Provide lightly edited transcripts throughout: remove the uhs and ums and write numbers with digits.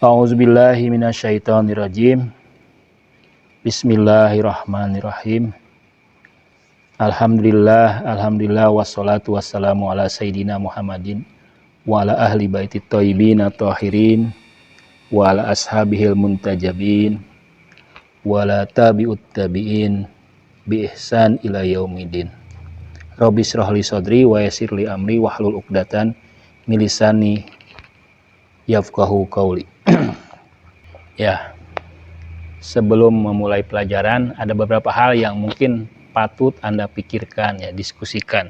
A'udzubillahi minasyaitonirrajim. Bismillahirrahmanirrahim. Alhamdulillah wassalatu wassalamu ala sayyidina Muhammadin wa ala ahli baitit thayyibin at-thahirin wa ala ashabihil muntajabin wa ala tabi'ut tabi'in bi ihsan ila yaumidin. Rabbi shrah li sadri wa yassir li amri wahlul 'uqdatan min lisani yafqahu qauli. Ya, sebelum memulai pelajaran ada beberapa hal yang mungkin patut Anda pikirkan, ya, diskusikan.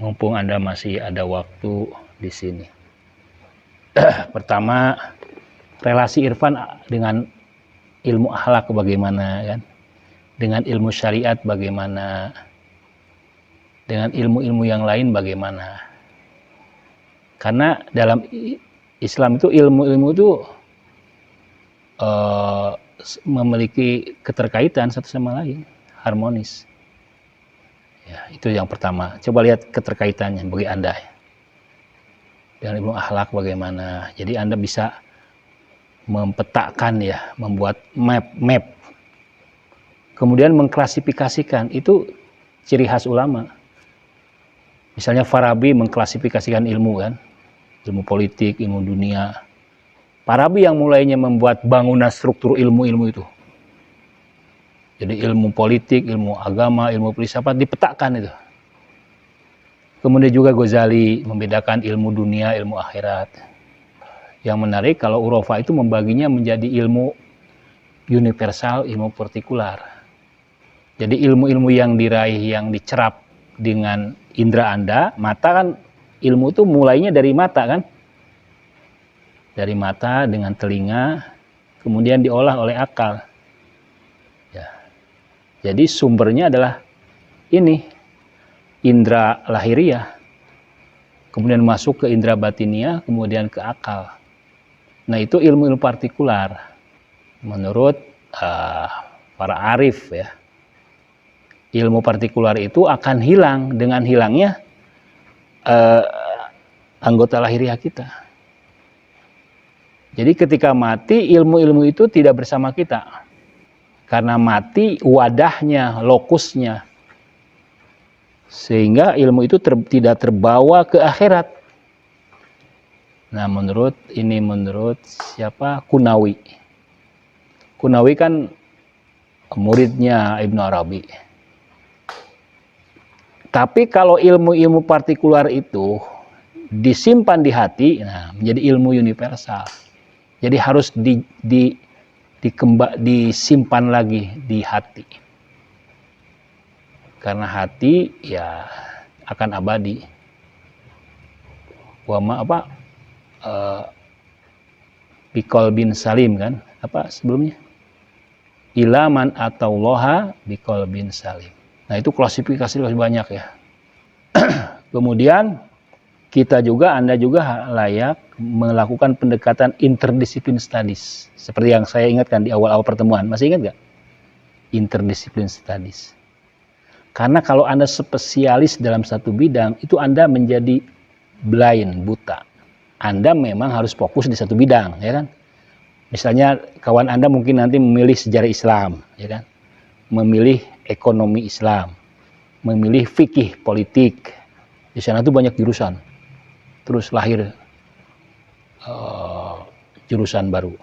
Mumpung Anda masih ada waktu di sini. Pertama, relasi Irfan dengan ilmu akhlak bagaimana, kan? Dengan ilmu syariat bagaimana? Dengan ilmu-ilmu yang lain bagaimana? Karena dalam Islam itu ilmu-ilmu itu memiliki keterkaitan satu sama lain, harmonis. Ya, itu yang pertama. Coba lihat keterkaitannya bagi Anda. Dengan ilmu akhlak bagaimana? Jadi Anda bisa mempetakan, ya, membuat map. Kemudian mengklasifikasikan, itu ciri khas ulama. Misalnya Farabi mengklasifikasikan ilmu, kan? Ilmu politik, ilmu dunia. Farabi yang mulainya membuat bangunan struktur ilmu-ilmu itu. Jadi ilmu politik, ilmu agama, ilmu filsafat dipetakan itu. Kemudian juga Ghazali membedakan ilmu dunia, ilmu akhirat. Yang menarik kalau Urafa itu membaginya menjadi ilmu universal, ilmu partikular. Jadi ilmu-ilmu yang diraih, yang dicerap dengan indera Anda, mata kan, ilmu itu mulainya dari mata, kan? Dari mata dengan telinga, kemudian diolah oleh akal. Ya. Jadi sumbernya adalah ini, indera lahiriah, kemudian masuk ke indera batiniah, kemudian ke akal. Nah, itu ilmu-ilmu partikular. Menurut para arif, ya, ilmu partikular itu akan hilang dengan hilangnya anggota lahiriah kita. Jadi ketika mati, ilmu-ilmu itu tidak bersama kita. Karena mati wadahnya, lokusnya. Sehingga ilmu itu tidak terbawa ke akhirat. Nah, menurut siapa? Qunawi. Qunawi kan muridnya Ibnu Arabi. Tapi kalau ilmu-ilmu partikular itu disimpan di hati, nah, menjadi ilmu universal. Jadi harus disimpan lagi di hati. Karena hati, ya, akan abadi. Bikol bin salim, kan? Apa sebelumnya? Ilaman atau loha bikol bin salim. Nah, itu klasifikasi lebih banyak, ya. Kemudian Anda juga layak melakukan pendekatan interdisiplin studies. Seperti yang saya ingatkan di awal-awal pertemuan. Masih ingat nggak? Interdisiplin studies. Karena kalau Anda spesialis dalam satu bidang, itu Anda menjadi blind, buta. Anda memang harus fokus di satu bidang, ya kan? Misalnya kawan Anda mungkin nanti memilih sejarah Islam, ya kan? Memilih ekonomi Islam, memilih fikih politik. Di sana tuh banyak jurusan. Terus lahir jurusan baru.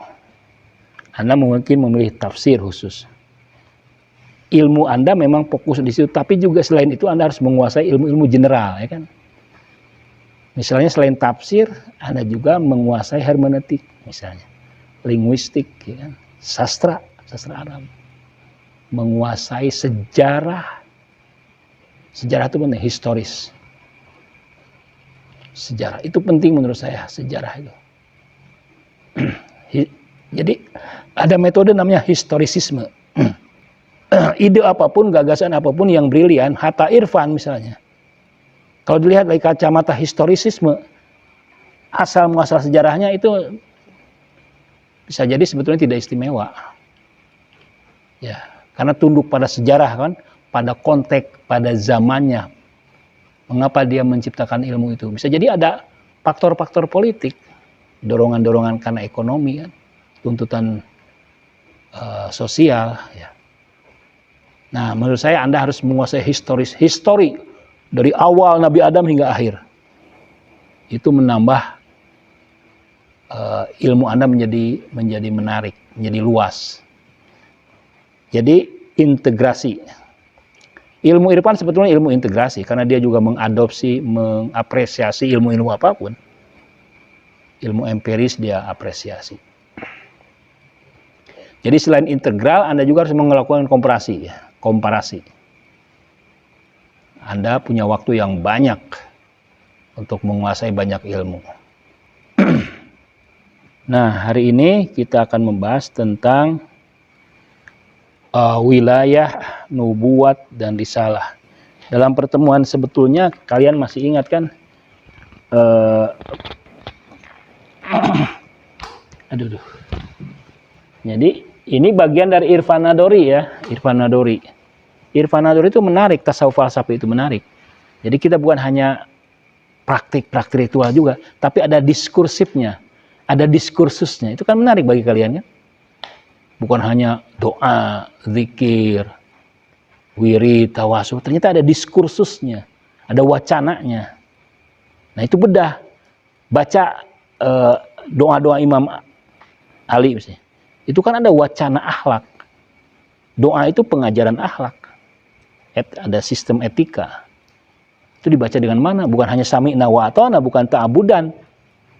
Anda mungkin memilih tafsir khusus. Ilmu Anda memang fokus di situ, tapi juga selain itu Anda harus menguasai ilmu-ilmu general, ya kan? Misalnya selain tafsir, Anda juga menguasai hermeneutik, misalnya linguistik, ya kan? Sastra Arab, menguasai sejarah. Sejarah itu penting, historis. Sejarah itu penting menurut saya, sejarah itu. Jadi ada metode namanya historisisme. Ide apapun, gagasan apapun yang brilian, Hatta Irfan misalnya, kalau dilihat dari kacamata historisisme, asal muasal sejarahnya itu bisa jadi sebetulnya tidak istimewa. Ya, karena tunduk pada sejarah, kan, pada konteks, pada zamannya. Mengapa dia menciptakan ilmu itu? Bisa jadi ada faktor-faktor politik. dorongan-dorongan karena ekonomi kan, tuntutan sosial ya. Nah, menurut saya Anda harus menguasai histori dari awal Nabi Adam hingga akhir. Itu menambah ilmu Anda menjadi menarik, menjadi luas. Jadi integrasi. Ilmu Irfan sebetulnya ilmu integrasi karena dia juga mengadopsi, mengapresiasi ilmu-ilmu apapun. Ilmu empiris dia apresiasi. Jadi selain integral, Anda juga harus melakukan komparasi. Ya. Komparasi. Anda punya waktu yang banyak untuk menguasai banyak ilmu. Nah, hari ini kita akan membahas tentang wilayah, nubuat, dan risalah. Dalam pertemuan sebetulnya, kalian masih ingat kan? Jadi, ini bagian dari Irfan Nadori ya, Irfan Nadori. Irfan Nadori itu menarik, tasawuf falsafi itu menarik. Jadi kita bukan hanya praktik ritual juga, tapi ada diskursifnya, ada diskursusnya. Itu kan menarik bagi kalian kan? Bukan hanya doa, zikir, wirid, tawasul. Ternyata ada diskursusnya, ada wacananya. Nah itu bedah. Baca doa-doa Imam Ali misalnya. Itu kan ada wacana akhlak. Doa itu pengajaran akhlak. Ada sistem etika. Itu dibaca dengan mana? Bukan hanya sami'na wa ata'na, bukan ta'abudan,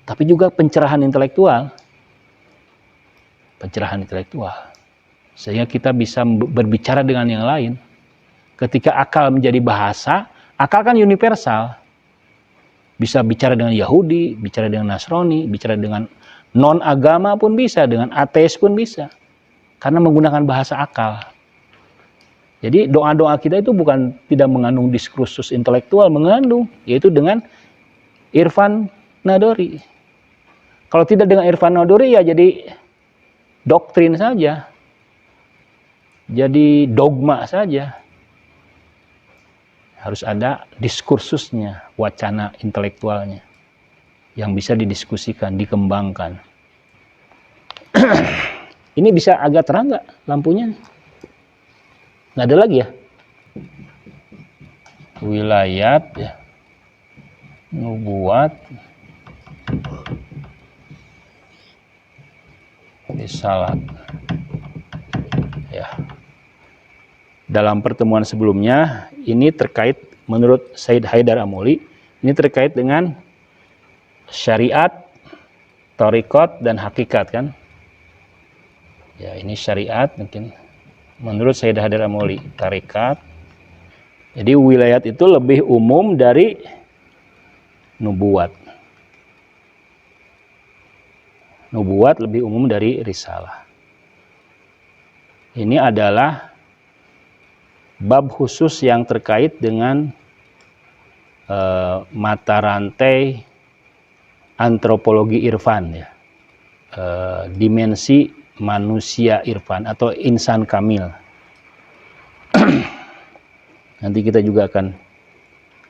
tapi juga pencerahan intelektual. Pencerahan intelektual. Sehingga kita bisa berbicara dengan yang lain. Ketika akal menjadi bahasa, akal kan universal. Bisa bicara dengan Yahudi, bicara dengan Nasrani, bicara dengan non-agama pun bisa, dengan ateis pun bisa. Karena menggunakan bahasa akal. Jadi doa-doa kita itu bukan tidak mengandung diskursus intelektual, mengandung, yaitu dengan Irfan Nadori. Kalau tidak dengan Irfan Nadori ya jadi doktrin saja. Jadi dogma saja. Harus ada diskursusnya, wacana intelektualnya yang bisa didiskusikan, dikembangkan. Ini bisa agak terang nggak lampunya? Nggak ada lagi ya? Wilayat, ya. Nubuat, risalat. Ya. Dalam pertemuan sebelumnya, ini terkait menurut Said Haidar Amoli, ini terkait dengan syariat, thariqat, dan hakikat kan? Ya, ini syariat mungkin. Menurut Said Haidar Amoli, thariqat. Jadi wilayat itu lebih umum dari nubuat. Nubuat lebih umum dari risalah. Ini adalah bab khusus yang terkait dengan mata rantai antropologi irfan ya. Dimensi manusia irfan atau insan kamil. Nanti kita juga akan,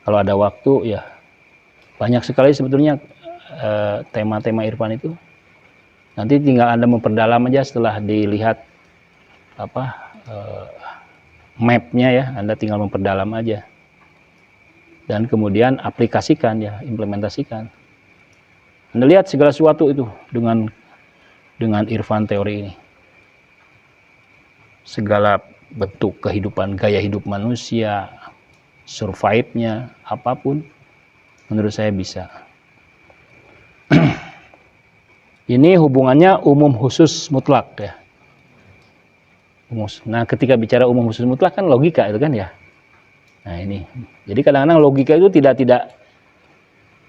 kalau ada waktu ya, banyak sekali sebetulnya tema-tema irfan itu. Nanti tinggal Anda memperdalam aja setelah dilihat mapnya ya, Anda tinggal memperdalam aja. Dan kemudian aplikasikan ya, implementasikan. Anda lihat segala sesuatu itu dengan irfan teori ini. Segala bentuk kehidupan, gaya hidup manusia, survive-nya, apapun, menurut saya bisa. Ini hubungannya umum khusus mutlak ya. Nah, ketika bicara umum khusus mutlak kan logika itu kan ya. Nah ini, jadi kadang-kadang logika itu tidak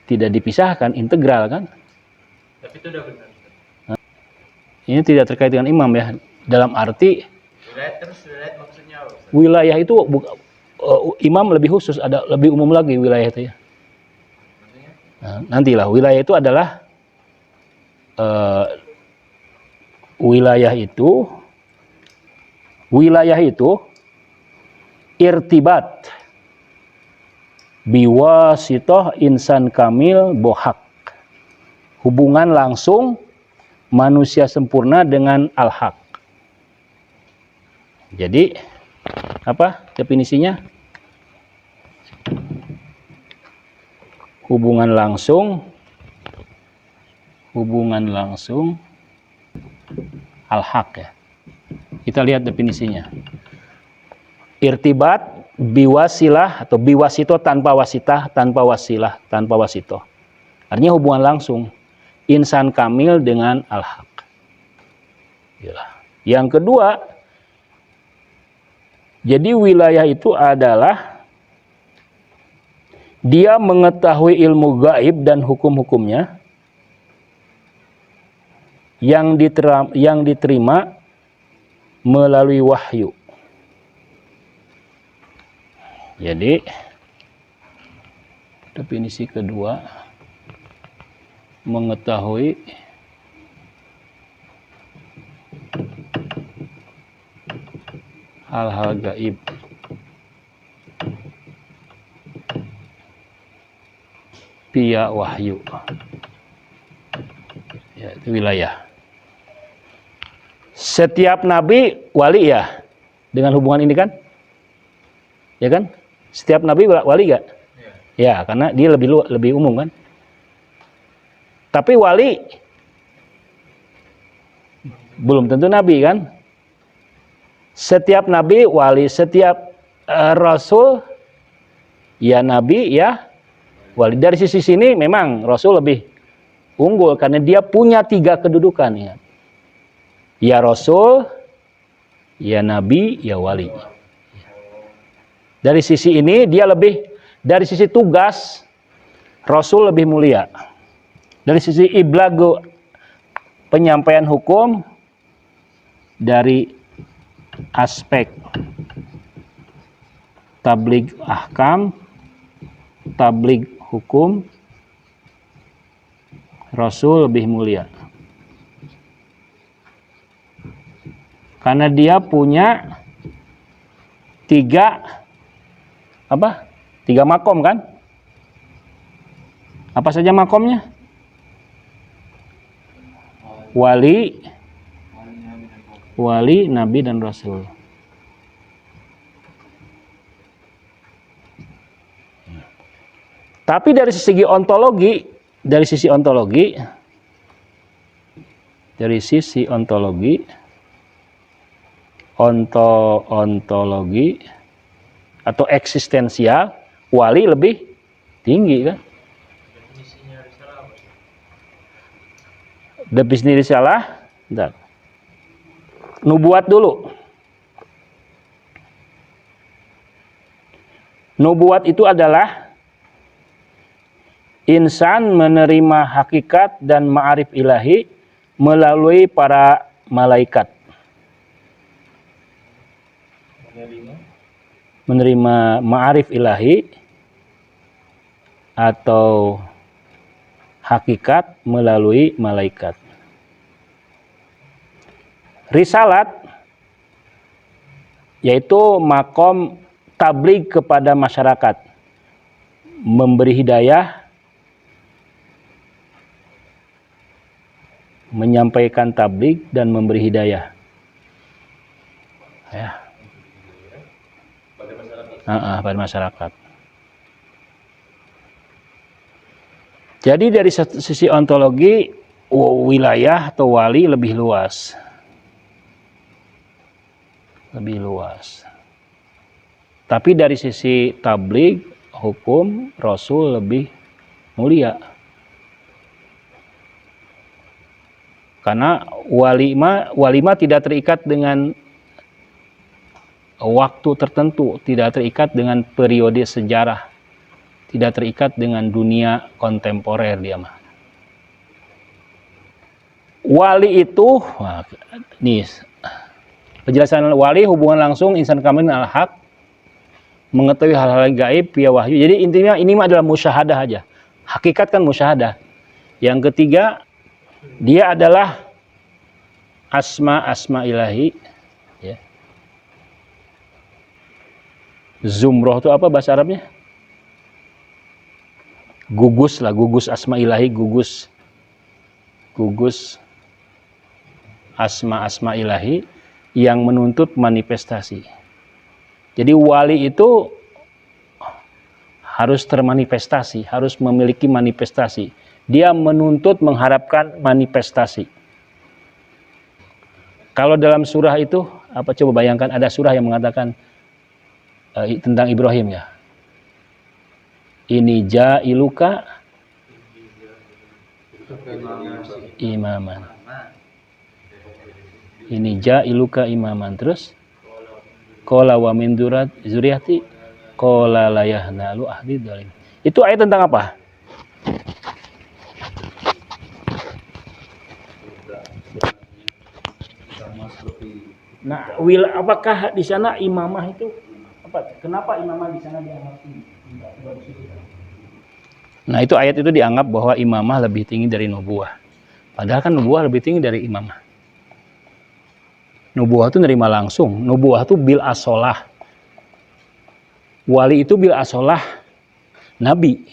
dipisahkan, integral kan. Tapi itu udah benar. Ini tidak terkait dengan imam ya. Dalam arti wilayah maksudnya apa? Wilayah itu imam lebih khusus, ada lebih umum lagi wilayah itu ya. Nah, nantilah wilayah itu adalah wilayah itu irtibat biwasitoh insan kamil bohak, hubungan langsung manusia sempurna dengan al-haq. Jadi apa definisinya? Hubungan langsung al-haq ya. Kita lihat definisinya. Irtibat biwasilah atau biwasito tanpa wasitah, tanpa wasilah, tanpa wasito. Artinya hubungan langsung insan kamil dengan al-haq. Yang kedua, jadi wilayah itu adalah dia mengetahui ilmu gaib dan hukum-hukumnya yang diterima melalui wahyu. Jadi definisi kedua, mengetahui hal-hal gaib via wahyu. Ya, itu wilayah. Setiap nabi wali ya, dengan hubungan ini kan? Ya kan? Setiap nabi wali gak? Ya, karena dia lebih umum kan? Tapi wali belum tentu nabi kan? Setiap nabi wali, setiap rasul ya nabi ya wali. Dari sisi sini memang rasul lebih unggul karena dia punya 3 kedudukan ya. Ya rasul, ya nabi, ya wali. Dari sisi ini dia lebih, dari sisi tugas rasul lebih mulia. Dari sisi iblagu penyampaian hukum, dari aspek tabligh ahkam, tabligh hukum, rasul lebih mulia. Karena dia punya 3 makom kan? Apa saja makomnya? Wali, nabi dan rasul. Tapi dari sisi ontologi, ontologi atau eksistensial, wali lebih tinggi kan? Definisi risalah, nubuat dulu. Nubuat itu adalah insan menerima hakikat dan ma'arif ilahi melalui para malaikat. Menerima ma'arif ilahi atau hakikat melalui malaikat. Risalat yaitu makom tabligh kepada masyarakat, memberi hidayah, menyampaikan tabligh dan memberi hidayah. Ya. Pada masyarakat. Jadi dari sisi ontologi, wilayah atau wali lebih luas. Tapi dari sisi tabligh, hukum, rasul lebih mulia. Karena wali mah tidak terikat dengan waktu tertentu, tidak terikat dengan periode sejarah, tidak terikat dengan dunia kontemporer dia mah. Wali itu, nih penjelasan wali hubungan langsung insan kamil dengan al-haq, mengetahui hal-hal gaib via wahyu. Jadi intinya ini mah adalah musyahadah aja. Hakikat kan musyahadah. Yang ketiga, dia adalah asma ilahi. Ya. Zumroh itu apa bahasa Arabnya? Gugus lah, gugus asma ilahi, gugus. gugus asma-asma ilahi yang menuntut manifestasi. Jadi wali itu harus termanifestasi, harus memiliki manifestasi. Dia menuntut mengharapkan manifestasi. Kalau dalam surah itu, apa coba bayangkan ada surah yang mengatakan tentang Ibrahim ya. Ini ja'iluka imaman. Ini ja'iluka imaman. Terus qala wa min dzurriyyati qala la yahnalu ahdi dzalim. Itu ayat tentang apa? Nah, apakah di sana imamah itu apa? Kenapa imamah di sana dianggap tinggi? Nah, itu ayat itu dianggap bahwa imamah lebih tinggi dari nubuwah. Padahal kan nubuwah lebih tinggi dari imamah. Nubuwah itu nerima langsung. Nubuwah itu bil asolah. Wali itu bil asolah nabi.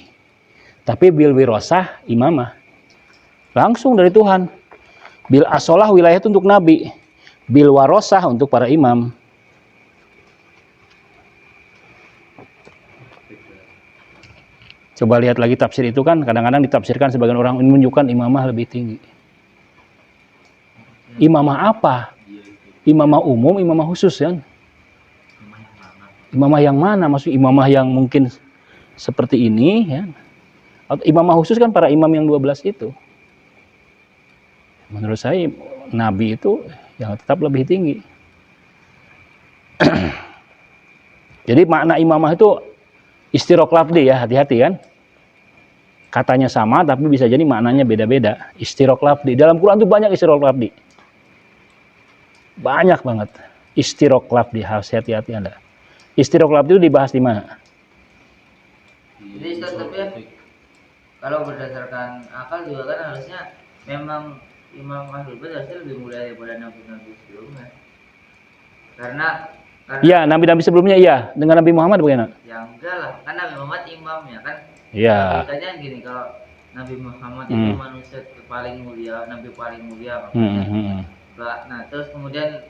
Tapi bil wirosah imamah. Langsung dari Tuhan. Bil asolah wilayah itu untuk nabi. Bil warosah untuk para imam. Coba lihat lagi tafsir itu kan kadang-kadang ditafsirkan sebagian orang menunjukkan imamah lebih tinggi. Imamah apa? Imamah umum, imamah khusus kan? Imamah yang mana? Maksud imamah yang mungkin seperti ini ya. Atau imamah khusus kan para imam yang 12 itu. Menurut saya nabi itu yang tetap lebih tinggi. Jadi makna imamah itu istirok lafdi ya, hati-hati kan. Katanya sama tapi bisa jadi maknanya beda-beda. Istirok lafdi. Dalam Quran itu banyak istirok lafdi. Banyak banget. Istirok lafdi, harus hati-hati Anda. Istirok lafdi itu dibahas di mana? Jadi tapi kalau berdasarkan akal juga kan harusnya memang Imam Ahlul Bait harusnya lebih mulia daripada nabi-nabi sebelumnya. Karena ya, nabi-nabi sebelumnya iya. Dengan Nabi Muhammad bagaimana? Ya enggak lah, kan Nabi Muhammad imam ya kan. Iya. Ceritanya gini, kalau Nabi Muhammad itu manusia paling mulia, nabi paling mulia maksudnya. Nah, terus kemudian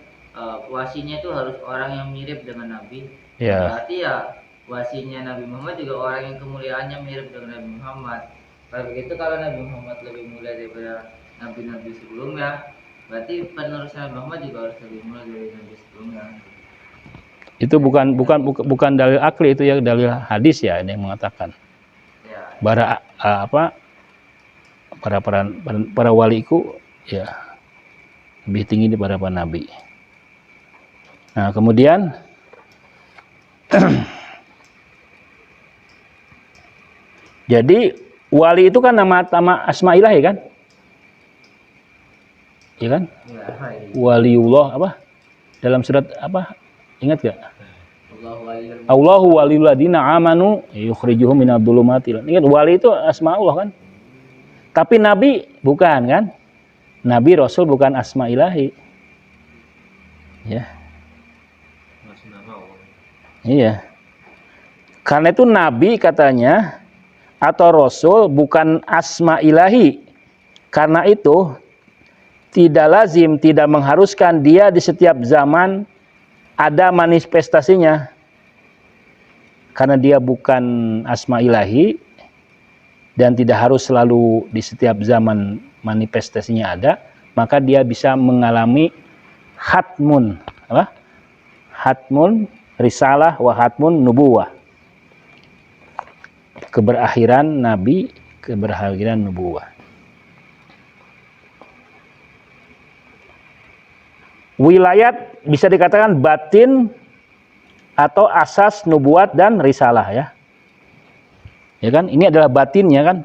wasinya itu harus orang yang mirip dengan nabi. Iya. Berarti ya wasinya Nabi Muhammad juga orang yang kemuliaannya mirip dengan Nabi Muhammad. Kalau begitu kalau Nabi Muhammad lebih mulia daripada nabi-nabi sebelumnya, berarti penerus Nabi Muhammad juga harus lebih mulia dari nabi sebelumnya. Itu bukan dalil akli, itu ya dalil hadis ya ini yang mengatakan. Ya. Para waliku ya lebih tinggi daripada para nabi. Nah, kemudian jadi wali itu kan nama asma ilahi kan? Iya kan? Ya, Waliullah apa? Dalam surat apa? Ingat gak? Allahu waliyul ladina amanu yukhrijuhum minadh dhulumati. Ingat wali itu asma Allah kan? Tapi nabi bukan kan? Nabi rasul bukan asma ilahi. Ya. Iya. Karena itu nabi katanya atau rasul bukan asma ilahi. Karena itu tidak lazim, tidak mengharuskan dia di setiap zaman ada manifestasinya. Karena dia bukan asma ilahi dan tidak harus selalu di setiap zaman manifestasinya ada, maka dia bisa mengalami hatmun, apa? Hatmun risalah wa hatmun nubuwah. Keberakhiran nabi, keberakhiran nubuwah. Wilayat bisa dikatakan batin atau asas nubuat dan risalah ya. Ya kan? Ini adalah batinnya kan.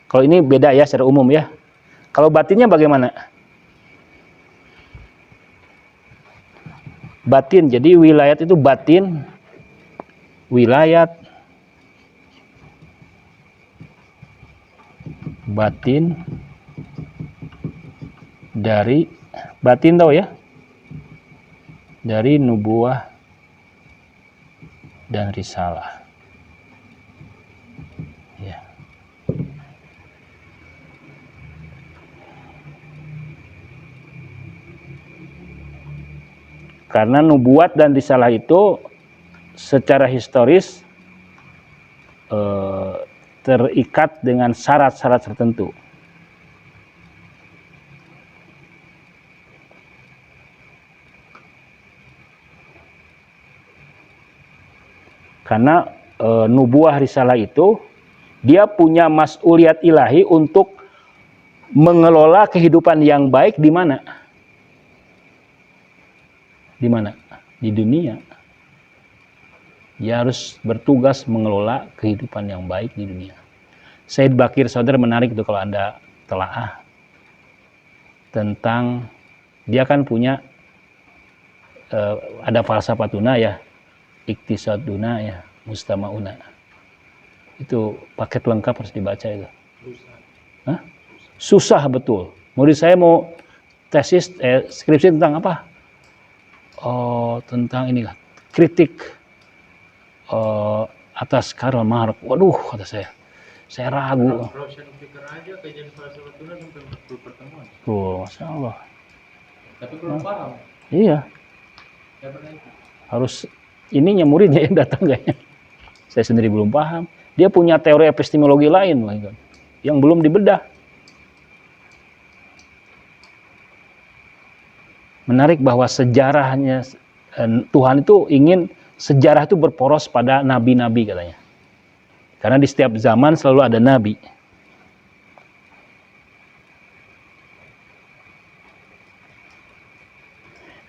Kalau ini beda ya secara umum ya. Kalau batinnya bagaimana? Batin. Jadi wilayat itu batin. Wilayat batin dari batin tahu ya? Dari nubuah dan risalah. Ya. Karena nubuat dan risalah itu secara historis terikat dengan syarat-syarat tertentu. Karena nubuah risalah itu dia punya mas'uliyat ilahi untuk mengelola kehidupan yang baik di mana? Di mana? Di dunia. Dia harus bertugas mengelola kehidupan yang baik di dunia. Said Bakir Saudara menarik itu kalau Anda telaah tentang dia kan punya ada falsafatuna ya, iktisaduna ya, mustamauna. Itu paket lengkap harus dibaca itu. Hah? Susah betul. Murid saya mau tesis skripsi tentang apa? Oh, tentang ini lah, kritik atas Karl Marx. Waduh, kata saya ragu. Roshan pikir aja kajian falsafatuna sampai 40 pertemuan. Tuh, Masya Allah. Tapi belum paham. Iya, Saya pernah ikut. harus ininya muridnya yang datang kayaknya. Saya sendiri belum paham. Dia punya teori epistemologi lain yang belum dibedah. Menarik bahwa sejarahnya Tuhan itu ingin sejarah itu berporos pada nabi-nabi katanya. Karena di setiap zaman selalu ada nabi.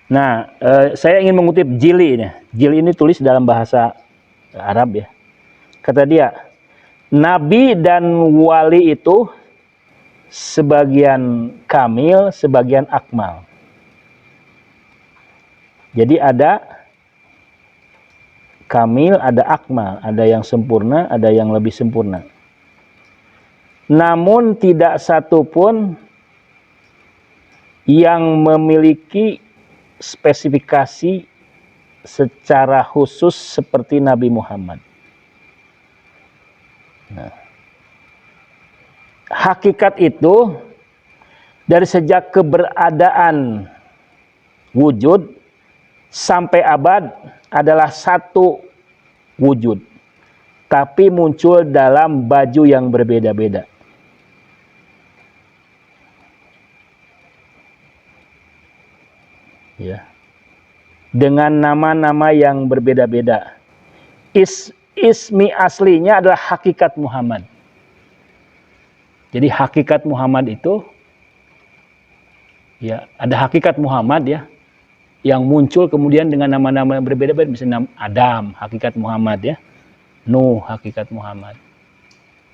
Nah, saya ingin mengutip Jili ini. Jili ini tulis dalam bahasa Arab ya. Kata dia, nabi dan wali itu sebagian kamil, sebagian akmal. Jadi ada kamil, ada akmal, ada yang sempurna, ada yang lebih sempurna. Namun tidak satu pun yang memiliki spesifikasi secara khusus seperti Nabi Muhammad. Nah, hakikat itu dari sejak keberadaan wujud sampai abad adalah satu wujud, tapi muncul dalam baju yang berbeda-beda. Ya. Dengan nama-nama yang berbeda-beda. Ismi aslinya adalah hakikat Muhammad. Jadi hakikat Muhammad itu ya ada hakikat Muhammad ya yang muncul kemudian dengan nama-nama yang berbeda-beda, misalnya Adam, hakikat Muhammad ya. Nuh, hakikat Muhammad.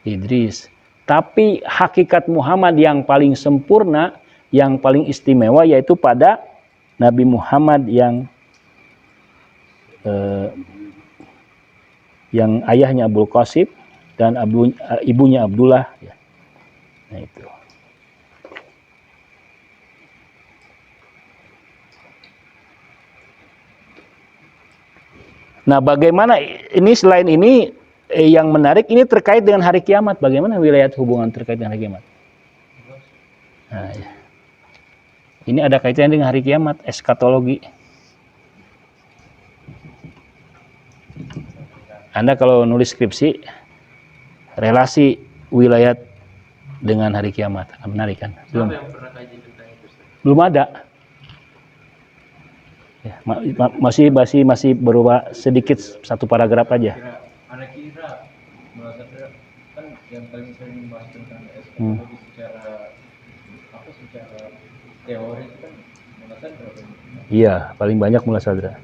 Idris. Tapi hakikat Muhammad yang paling sempurna, yang paling istimewa yaitu pada Nabi Muhammad yang ayahnya Abul Qasim dan ibunya Abdullah ya. Nah itu. Nah, bagaimana ini selain ini yang menarik ini terkait dengan hari kiamat. Bagaimana wilayah hubungan terkait dengan hari kiamat? Nah, ya. Ini ada kaitannya dengan hari kiamat, eskatologi. Anda kalau nulis skripsi relasi wilayah dengan hari kiamat, menarik kan? Siapa yang pernah kaji tentang itu? Belum ada. Ya, masih berubah sedikit satu paragraf aja. Anak kira kan yang paling sering membahas tentang eskatologi secara teori itu kan Mullah Sadra. Iya, paling banyak Mullah Sadra.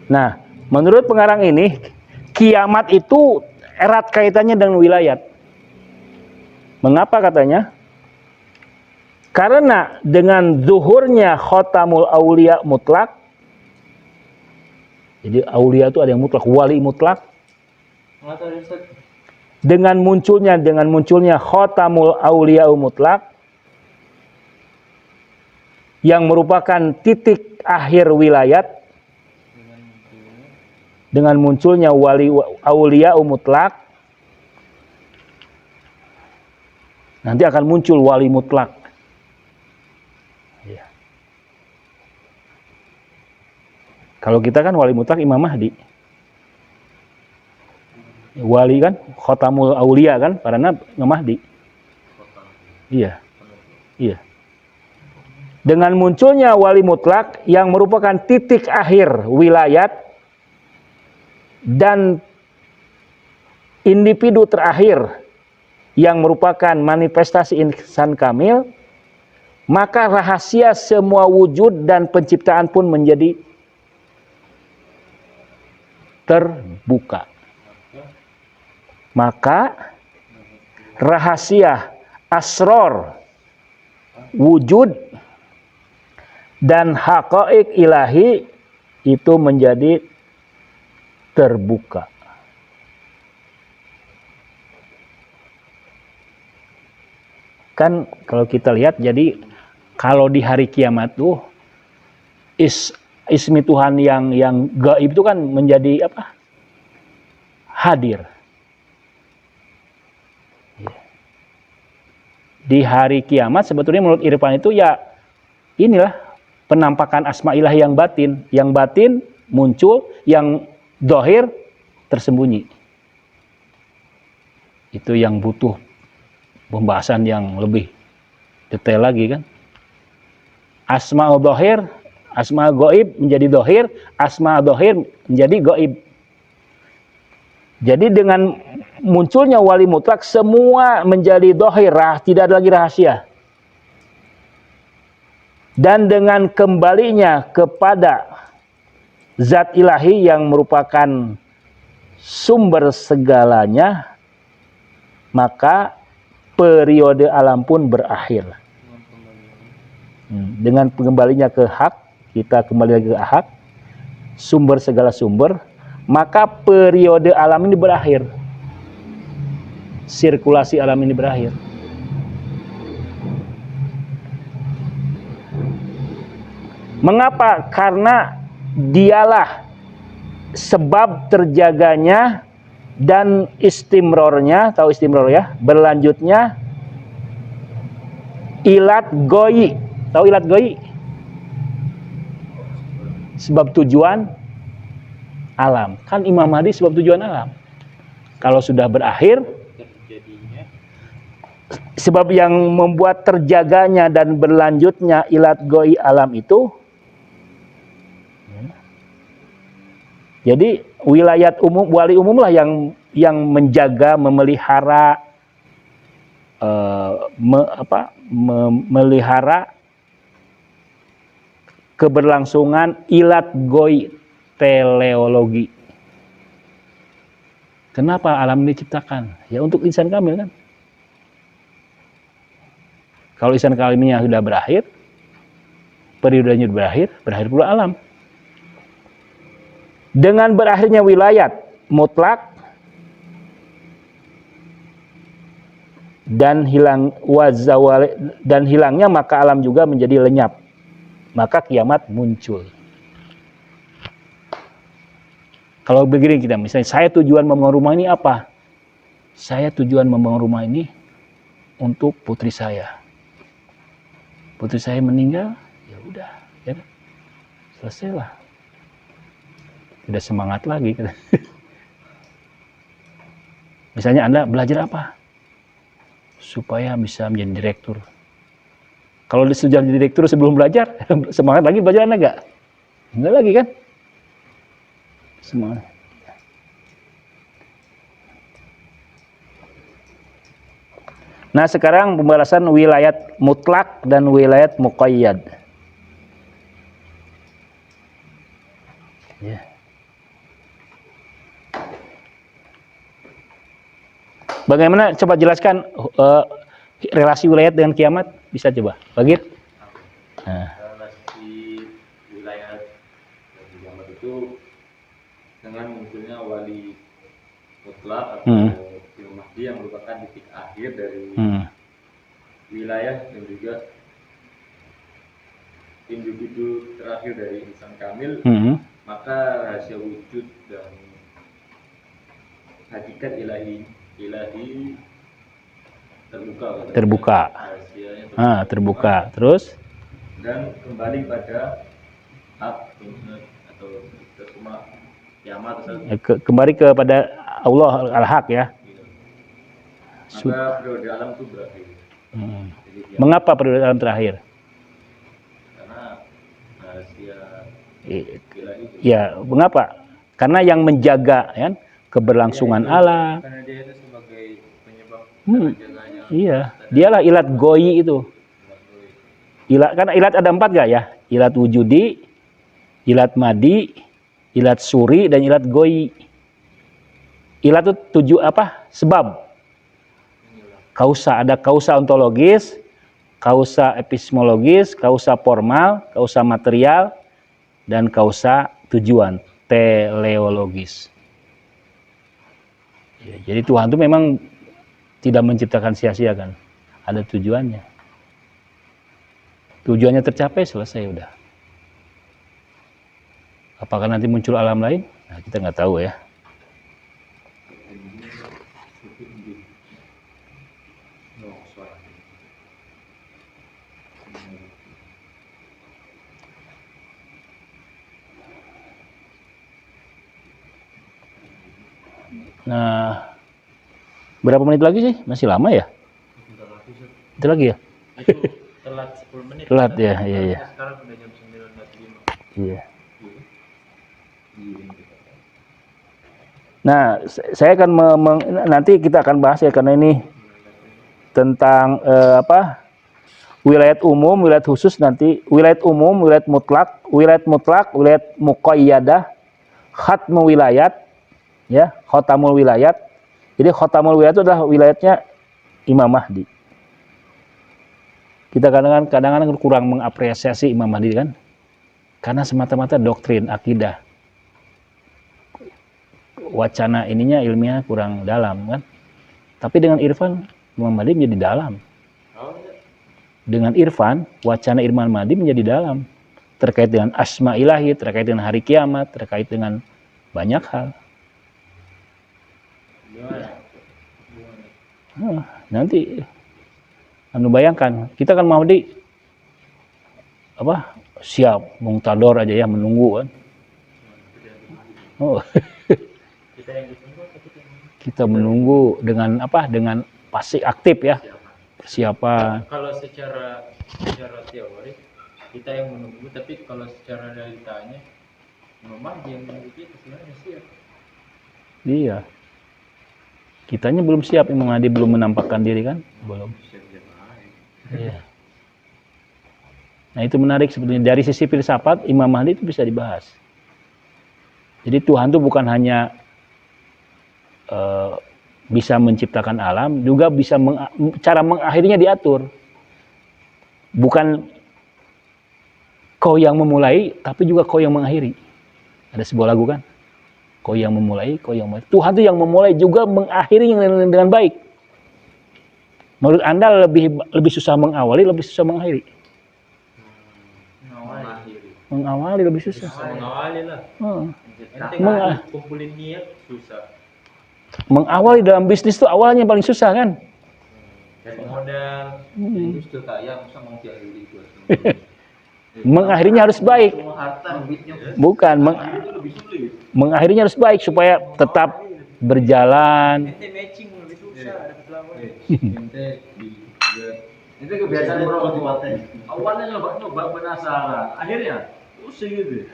Nah, menurut pengarang ini kiamat itu erat kaitannya dengan wilayat. Mengapa katanya? Karena dengan zuhurnya khotamul aulia mutlak, jadi aulia itu ada yang mutlak, wali mutlak. Dengan munculnya khotamul aulia mutlak, yang merupakan titik akhir wilayat, dengan munculnya wali aulia mutlak, nanti akan muncul wali mutlak. Kalau kita kan wali mutlak Imam Mahdi. Wali kan Khotamul Aulia kan, karena Imam Mahdi. Iya. Iya. Dengan munculnya wali mutlak yang merupakan titik akhir wilayat dan individu terakhir yang merupakan manifestasi insan kamil, maka rahasia semua wujud dan penciptaan pun menjadi terbuka. Maka rahasia asror wujud dan haqa'iq ilahi itu menjadi terbuka. Kan kalau kita lihat, jadi kalau di hari kiamat tuh ismi Tuhan yang gaib itu kan menjadi apa? Hadir. Di hari kiamat sebetulnya menurut Irfan itu ya inilah penampakan asma ilahi yang batin muncul, yang dohir tersembunyi. Itu yang butuh pembahasan yang lebih detail lagi kan. Asma dohir, asma goib menjadi dohir, asma dohir menjadi goib. Jadi dengan munculnya wali mutlak semua menjadi dohir, tidak ada lagi rahasia. Dan dengan kembalinya kepada zat ilahi yang merupakan sumber segalanya, maka periode alam pun berakhir. Dengan kembalinya ke hak, kita kembali lagi ke hak, sumber segala sumber, maka periode alam ini berakhir. Sirkulasi alam ini berakhir. Mengapa? Karena dialah sebab terjaganya dan istimrornya, tahu istimror ya, berlanjutnya ilat goyi. Tahu ilat goyi? Sebab tujuan alam. Kan Imam Mahdi sebab tujuan alam. Kalau sudah berakhir, sebab yang membuat terjaganya dan berlanjutnya ilat goyi alam itu, jadi wilayat umum, wali umum lah yang menjaga, memelihara, memelihara keberlangsungan ilat goy teleologi. Kenapa alam ini diciptakan? Ya untuk insan kamil kan. Kalau insan kamilnya sudah berakhir, periodenya berakhir pula alam. Dengan berakhirnya wilayat mutlak dan hilangnya maka alam juga menjadi lenyap. Maka kiamat muncul. Kalau begini kita, misalnya saya tujuan membangun rumah ini apa? Saya tujuan membangun rumah ini untuk putri saya. Putri saya meninggal, ya udah, ya selesailah. Tidak semangat lagi. Misalnya Anda belajar apa? Supaya bisa menjadi direktur. Kalau sudah jadi direktur sebelum belajar, semangat lagi belajar Anda enggak? Enggak lagi kan? Semangat. Nah sekarang pembahasan wilayat mutlak dan wilayat muqayyad. Ya. Bagaimana? Coba jelaskan relasi wilayat dengan kiamat. Bisa coba, Bagit? Nah. Relasi wilayat dan kiamat itu dengan munculnya wali mutlak atau Imam Mahdi yang merupakan titik akhir dari wilayah dan juga individu terakhir dari insan kamil, maka rahasia wujud dan hakikat ilahi terbuka. Terbuka. Terus dan kembali pada hak atau kita cuma kiamat atau Kembali kepada Allah al-Haq ya. maka periode alam itu berakhir. Jadi kiamat. Mengapa periode alam terakhir? Karena rahasia I- gila itu. Ya, mengapa? Karena yang menjaga kan keberlangsungan alam. Karena dia itu sebagai penyebab penjaganya. Iya, dialah ilat goyi itu. Ilat, kan ilat ada 4 gak ya? Ilat wujudi, ilat madi, ilat suri, dan ilat goyi. Ilat itu sebab. Kausa, ada kausa ontologis, kausa epistemologis, kausa formal, kausa material, dan kausa tujuan, teleologis. Ya, jadi Tuhan itu memang tidak menciptakan sia-sia kan, ada tujuannya. Tujuannya tercapai, selesai udah. Apakah nanti muncul alam lain? Nah, kita nggak tahu ya. Nah, berapa menit lagi sih? Masih lama ya? Itu lagi ya? Itu telat 10 menit. Telat ya, iya iya. Sekarang udah jam 9.45. Iya. Nah, saya akan nanti kita akan bahas ya, karena ini tentang wilayat umum, wilayat khusus, nanti wilayat umum, wilayat mutlak, wilayat muqayyadah, khatmu wilayat, ya, khotamul wilayat. Jadi khotamul wilayat itu adalah wilayatnya Imam Mahdi. Kita kadang-kadang kurang mengapresiasi Imam Mahdi kan, karena semata-mata doktrin, akidah, wacana ininya ilmiah kurang dalam kan. Tapi dengan irfan Imam Mahdi menjadi dalam. Dengan irfan wacana Imam Mahdi menjadi dalam, terkait dengan asma ilahi, terkait dengan hari kiamat, terkait dengan banyak hal. Nanti bayangkan kita kan Mahdi siap muntador aja ya, menunggu kan. Kita menunggu dengan dengan pasti aktif ya, persiapan. Kalau secara teori kita yang menunggu, tapi kalau secara realitanya memang yang menunggu kita sebenarnya siap. Iya. Kitanya belum siap, Imam Mahdi belum menampakkan diri kan? Belum. Iya. Nah, itu menarik sebetulnya, dari sisi filsafat Imam Mahdi itu bisa dibahas. Jadi Tuhan itu bukan hanya bisa menciptakan alam, juga bisa cara mengakhirinya diatur. Bukan kau yang memulai, tapi juga kau yang mengakhiri. Ada sebuah lagu kan? Kau yang memulai, kau yang mengakhiri. Tuhan itu yang memulai juga mengakhiri dengan baik. Menurut Anda lebih susah mengawali, lebih susah mengakhiri? Mengawali lebih susah. Mengawali lah. Kumpulin niat susah. Mengawali dalam bisnis itu awalnya paling susah kan? Modal. Justru kaya bisa mengakhiri itu. Mengakhirinya harus baik. Bukan, mengakhirinya harus baik supaya tetap berjalan. Itu kebiasaan bro. Awalnya nyoba penasaran, akhirnya pusing gitu.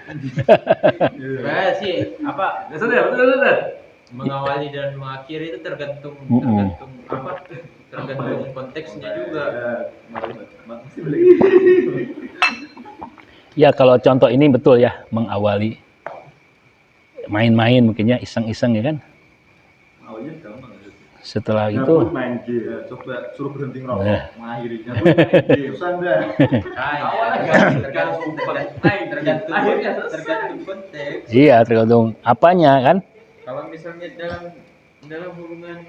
Sih betul. Mengawali dan mengakhiri itu tergantung konteksnya juga. Ya, kalau contoh ini betul ya, mengawali main-main mungkinnya, iseng-iseng ya kan. Setelah itu main game, coba suruh berhenti ngerokok, mengakhirinya tergantung konteks. Iya, tergantung apanya kan. Kalau misalnya dalam hubungan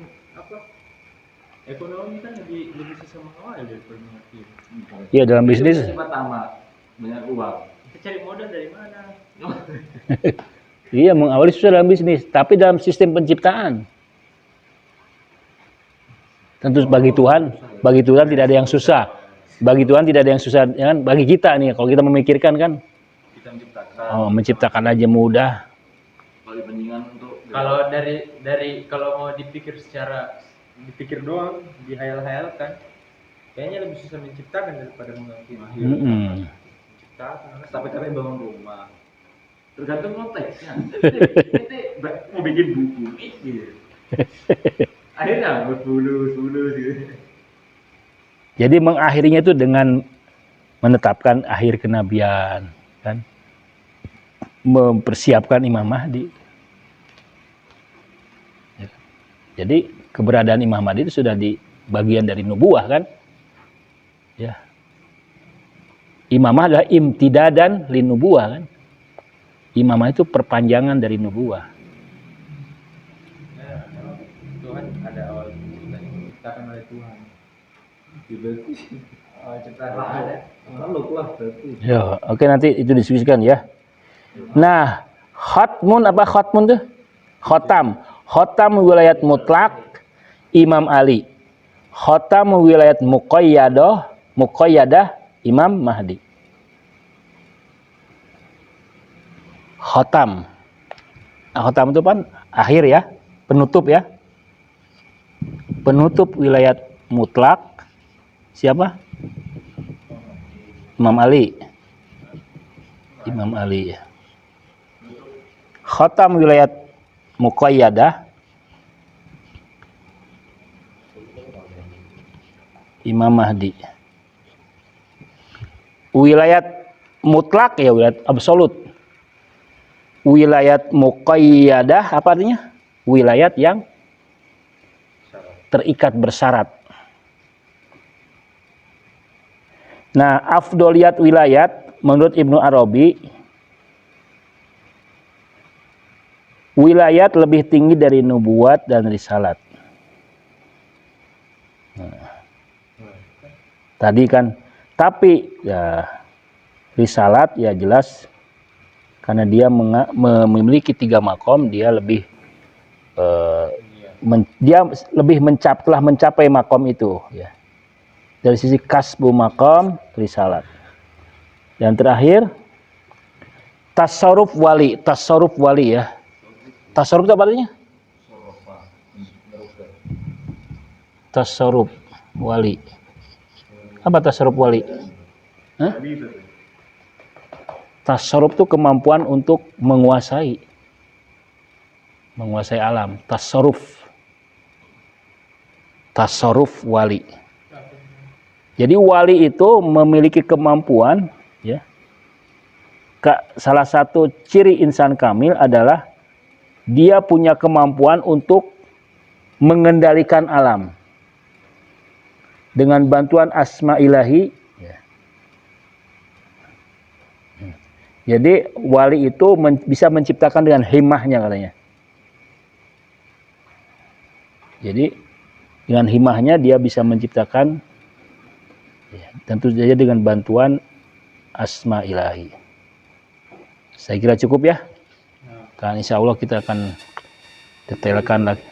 ekonomi kan lebih susah mengawali daripada mengakhiri. Iya, dalam bisnis. Pertama banyak uang, kita cari modal dari mana? Iya, mengawali susah dalam bisnis, tapi dalam sistem penciptaan, tentu bagi Tuhan tidak ada yang susah. Bagi Tuhan tidak ada yang susah, ya kan? Bagi kita nih, kalau kita memikirkan kan, Kita menciptakan. menciptakan aja mudah. paling mendingan untuk Kalau dari kalau mau dipikir doang, dihayal-hayalkan, kayaknya lebih susah menciptakan daripada mengganti. Mm-mm. Menciptakan. capek-capek bangun rumah tergantung konteksnya. Nanti mau bikin buku gitu. Akhirnya sepuluh gitu. Jadi mengakhirinya itu dengan menetapkan akhir kenabian, kan? Mempersiapkan Imam Mahdi. Jadi keberadaan Imam Mahdi itu sudah di bagian dari nubuah, kan? Ya. Imamah adalah imtidadan lin nubuah, kan? Imamah itu perpanjangan dari nubuah. Ya, memang Tuhan ada awal diciptakan oleh Tuhan. Berarti Awal ciptaan ada. makhluk lah berarti. Ya, oke, nanti itu diskusikan ya. Nah, khatmun apa khatmun tuh? Khotam. Khotam wilayat mutlak Imam Ali. Khotam wilayat muqayyadah Imam Mahdi. Khotam. Nah, khotam itu kan akhir ya, penutup ya. Penutup wilayat mutlak siapa? Imam Ali. Imam Ali. Khotam wilayat muqayyadah Imam Mahdi. Wilayat mutlak ya wilayat absolut. Wilayat muqayyadah apa artinya? Wilayat yang terikat bersyarat. Nah, afdoliyat wilayat menurut Ibnu Arabi, wilayat lebih tinggi dari nubuat dan risalat. Nah, tadi kan, tapi ya risalat ya jelas karena dia memiliki 3 makom, dia lebih telah mencapai makom itu ya. Dari sisi kasbu makom risalat. Yang terakhir tasarruf wali ya. Tasarruf itu apa artinya? Tasarruf wali. Apa tasarruf wali? Hah? Tasarruf itu kemampuan untuk menguasai alam. Tasarruf wali. Jadi wali itu memiliki kemampuan ya. Salah satu ciri insan kamil adalah dia punya kemampuan untuk mengendalikan alam dengan bantuan asma ilahi ya. Jadi wali itu bisa menciptakan dengan himmahnya katanya. Jadi dengan himmahnya dia bisa menciptakan ya, tentu saja dengan bantuan asma ilahi. Saya kira cukup ya. Kan insya Allah kita akan detailkan lagi.